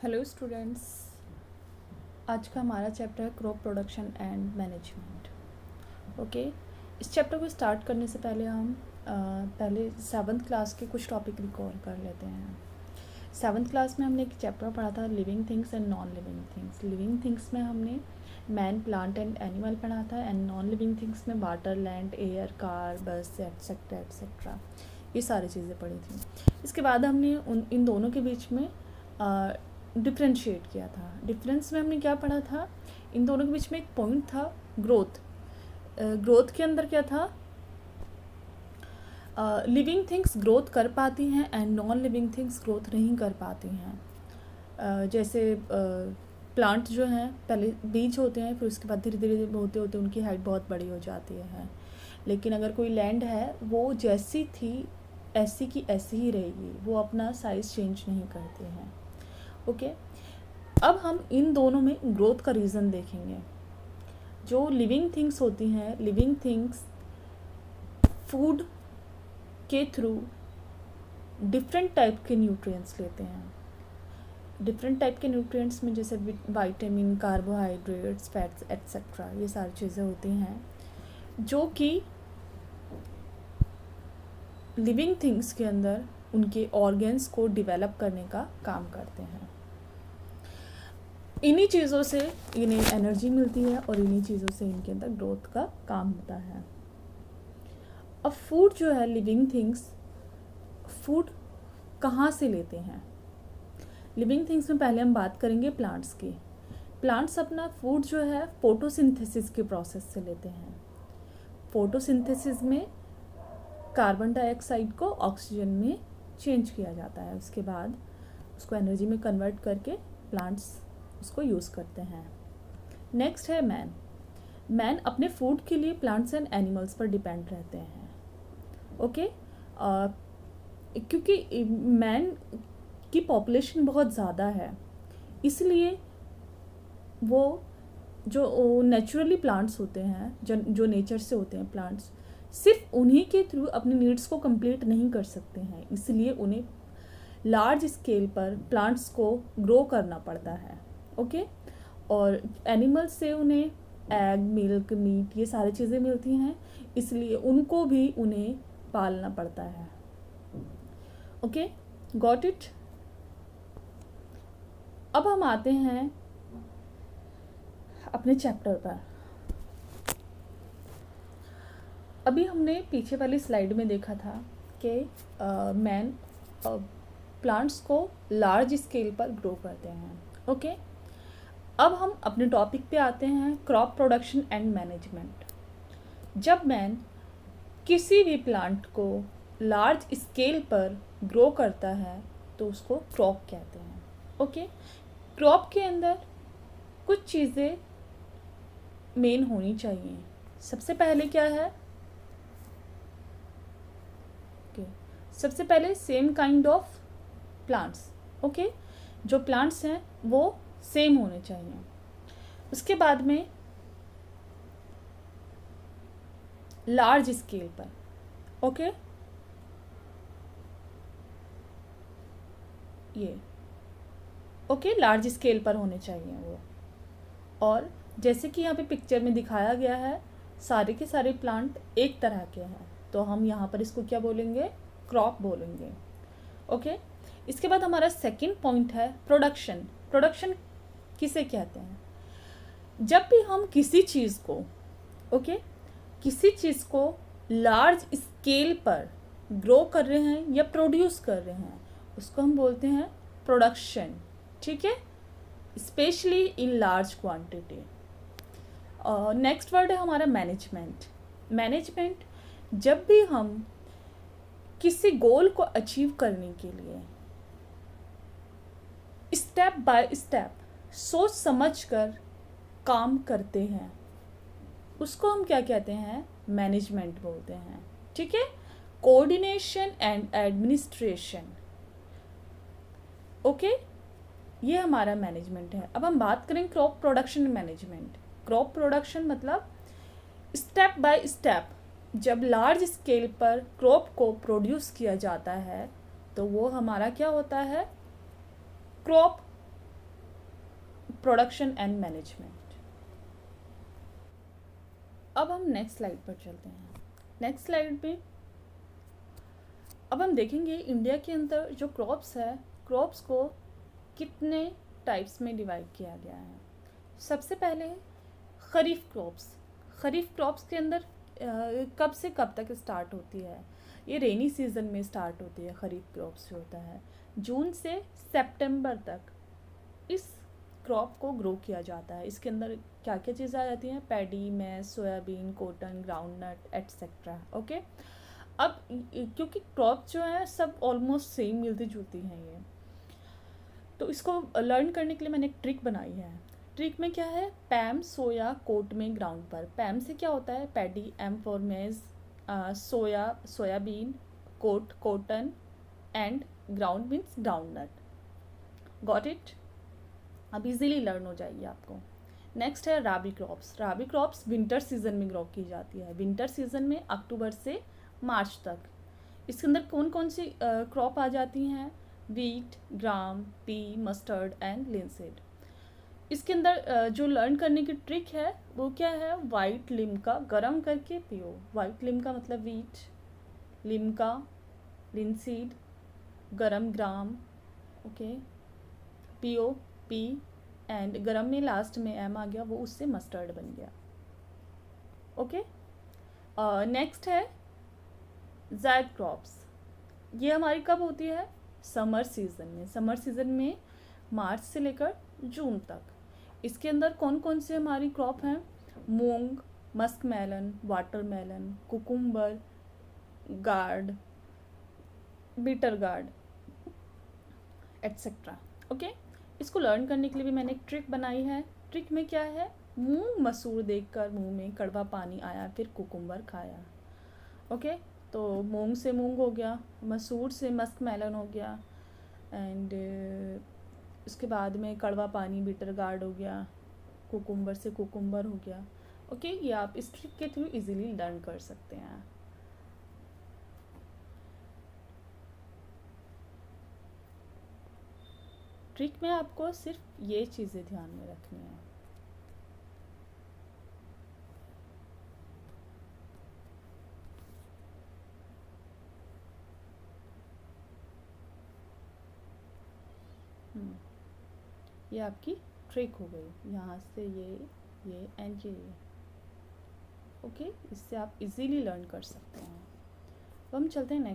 Hello students. आज का हमारा चैप्टर है crop production and management. Okay, इस चैप्टर को स्टार्ट करने से पहले हम पहले 7th क्लास के कुछ टॉपिक रिकॉल कर लेते हैं। 7th क्लास में हमने एक चैप्टर पढ़ा था living things and non living things. Living things में हमने मैन, प्लांट एंड एनिमल पढ़ा था एंड नॉन लिविंग थिंग्स में वाटर, लैंड, एयर, कार, बस एट्सेट्रा एट्सेट्रा, ये सारी चीज़ें पढ़ी थी। इसके बाद हमने इन दोनों के बीच में डिफ्रेंशिएट किया था। डिफरेंस में हमने क्या पढ़ा था, इन दोनों के बीच में एक पॉइंट था ग्रोथ। ग्रोथ के अंदर क्या था, लिविंग थिंग्स ग्रोथ कर पाती हैं and non living things growth नहीं कर पाती हैं। जैसे प्लांट जो हैं पहले बीज होते हैं, फिर उसके बाद धीरे धीरे होते होते उनकी हाइट बहुत बड़ी हो जाती है। लेकिन अगर कोई लैंड है वो जैसी थी ऐसी की ऐसी ही रहेगी, वो अपना साइज़ चेंज नहीं करते हैं। ओके, अब हम इन दोनों में ग्रोथ का रीज़न देखेंगे। जो लिविंग थिंग्स होती हैं, लिविंग थिंग्स फूड के थ्रू डिफरेंट टाइप के न्यूट्रिएंट्स लेते हैं। डिफरेंट टाइप के न्यूट्रिएंट्स में जैसे विटामिन, कार्बोहाइड्रेट्स, फैट्स एट्सेट्रा, ये सारी चीज़ें होती हैं जो कि लिविंग थिंग्स के अंदर उनके ऑर्गन्स को डेवलप करने का काम करते हैं। इन्हीं चीज़ों से इन्हें एनर्जी मिलती है और इन्हीं चीज़ों से इनके अंदर ग्रोथ का काम होता है। अब फूड जो है, लिविंग थिंग्स फूड कहाँ से लेते हैं? लिविंग थिंग्स में पहले हम बात करेंगे प्लांट्स की। प्लांट्स अपना फूड जो है फोटोसिंथेसिस के प्रोसेस से लेते हैं। फोटोसिंथेसिस में कार्बन डाइऑक्साइड को ऑक्सीजन में चेंज किया जाता है, उसके बाद उसको एनर्जी में कन्वर्ट करके प्लांट्स उसको यूज़ करते हैं। नेक्स्ट है मैन। मैन अपने फूड के लिए प्लांट्स एंड एनिमल्स पर डिपेंड रहते हैं। ओके, क्योंकि मैन की पॉपुलेशन बहुत ज़्यादा है, इसलिए वो जो नेचुरली प्लांट्स होते हैं, जो नेचर से होते हैं प्लांट्स, सिर्फ उन्हीं के थ्रू अपनी नीड्स को कंप्लीट नहीं कर सकते हैं, इसलिए उन्हें लार्ज स्केल पर प्लांट्स को ग्रो करना पड़ता है। ओके, और एनिमल्स से उन्हें एग, मिल्क, मीट, ये सारी चीज़ें मिलती हैं, इसलिए उनको भी उन्हें पालना पड़ता है। Okay, got it. अब हम आते हैं अपने चैप्टर पर। अभी हमने पीछे वाली स्लाइड में देखा था कि मैन प्लांट्स को लार्ज स्केल पर ग्रो करते हैं। ओके, अब हम अपने टॉपिक पे आते हैं, क्रॉप प्रोडक्शन एंड मैनेजमेंट। जब मैन किसी भी प्लांट को लार्ज स्केल पर ग्रो करता है तो उसको क्रॉप कहते हैं। ओके, क्रॉप के अंदर कुछ चीज़ें मेन होनी चाहिए। सबसे पहले क्या है, सबसे पहले same kind of plants. Okay, जो प्लांट्स हैं वो सेम होने चाहिए। उसके बाद में लार्ज स्केल पर, ओके, ये ओके लार्ज स्केल पर होने चाहिए वो। और जैसे कि यहाँ पे पिक्चर में दिखाया गया है, सारे के सारे प्लांट एक तरह के हैं, तो हम यहाँ पर इसको क्या बोलेंगे, क्रॉप बोलेंगे। ओके, इसके बाद हमारा सेकंड पॉइंट है प्रोडक्शन। प्रोडक्शन किसे कहते हैं? जब भी हम किसी चीज़ को, ओके, किसी चीज़ को लार्ज स्केल पर ग्रो कर रहे हैं या प्रोड्यूस कर रहे हैं, उसको हम बोलते हैं प्रोडक्शन। ठीक है, specially in large quantity. Next word है हमारा मैनेजमेंट। मैनेजमेंट, जब भी हम किसी गोल को अचीव करने के लिए स्टेप बाय स्टेप सोच समझकर काम करते हैं, उसको हम क्या कहते हैं, मैनेजमेंट बोलते हैं। ठीक है, कोऑर्डिनेशन एंड एडमिनिस्ट्रेशन। ओके, ये हमारा मैनेजमेंट है। अब हम बात करें crop production management. Crop production मतलब स्टेप बाय स्टेप जब लार्ज स्केल पर क्रॉप को प्रोड्यूस किया जाता है तो वो हमारा क्या होता है, क्रॉप प्रोडक्शन एंड मैनेजमेंट। अब हम नेक्स्ट स्लाइड पर चलते हैं। नेक्स्ट स्लाइड में अब हम देखेंगे इंडिया के अंदर जो क्रॉप्स है, क्रॉप्स को कितने टाइप्स में डिवाइड किया गया है। सबसे पहले खरीफ क्रॉप्स। खरीफ क्रॉप्स के अंदर कब से कब तक स्टार्ट होती है, ये रेनी सीजन में स्टार्ट होती है। खरीफ क्रॉप्स जो होता है जून से सितंबर तक इस क्रॉप को ग्रो किया जाता है। इसके अंदर क्या क्या चीज़ें आ जाती हैं, paddy, maize, soybean, cotton, groundnut etcetera. Okay, अब क्योंकि क्रॉप जो है सब ऑलमोस्ट सेम मिलती जुलती हैं ये, तो इसको लर्न करने के लिए मैंने एक ट्रिक बनाई है। ट्रिक में क्या है, पैम, सोया, कोट में ग्राउंड पर। पैम से क्या होता है, paddy, M for maize, soya, soybean, cot, cotton and ground means groundnut. Got it? अब इजीली लर्न हो जाएगी आपको। नेक्स्ट है rabi crops. Rabi crops winter season में ग्रो की जाती है। विंटर सीजन में अक्टूबर से मार्च तक। इसके अंदर कौन कौन सी क्रॉप आ जाती हैं, wheat, gram, P, mustard and linseed. इसके अंदर जो लर्न करने की ट्रिक है वो क्या है, वाइट लिम्का गरम करके पियो। वाइट लिम्का मतलब वीट, लिम्का, लिनसीड, गरम ग्राम, ओके, पियो, पी एंड गरम में लास्ट में एम आ गया, वो उससे मस्टर्ड बन गया। ओके, नेक्स्ट है ज़ैड क्रॉप्स। ये हमारी कब होती है, समर सीज़न में। समर सीज़न में मार्च से लेकर जून तक। इसके अंदर कौन कौन से हमारी क्रॉप हैं, मूंग, musk melon, watermelon, cucumber, gourd, bitter gourd etcetera. Okay, इसको लर्न करने के लिए भी मैंने एक ट्रिक बनाई है। ट्रिक में क्या है, मूंग मसूर देखकर मुंह में कड़वा पानी आया, फिर कुकुम्बर खाया। ओके, तो मूंग से मूंग हो गया, मसूर से मस्क मेलन हो गया एंड उसके बाद में कड़वा पानी बीटर गार्ड हो गया, कुकुम्बर से कुकुम्बर हो गया। ओके, ये आप इस ट्रिक के थ्रू इजीली लर्न कर सकते हैं। ट्रिक में आपको सिर्फ ये चीज़ें ध्यान में रखनी है। ये आपकी ट्रिक हो गई, यहाँ से ये एंड ये। ओके, इससे आप इजीली लर्न कर सकते हैं। अब हम चलते हैं नेक्स्ट।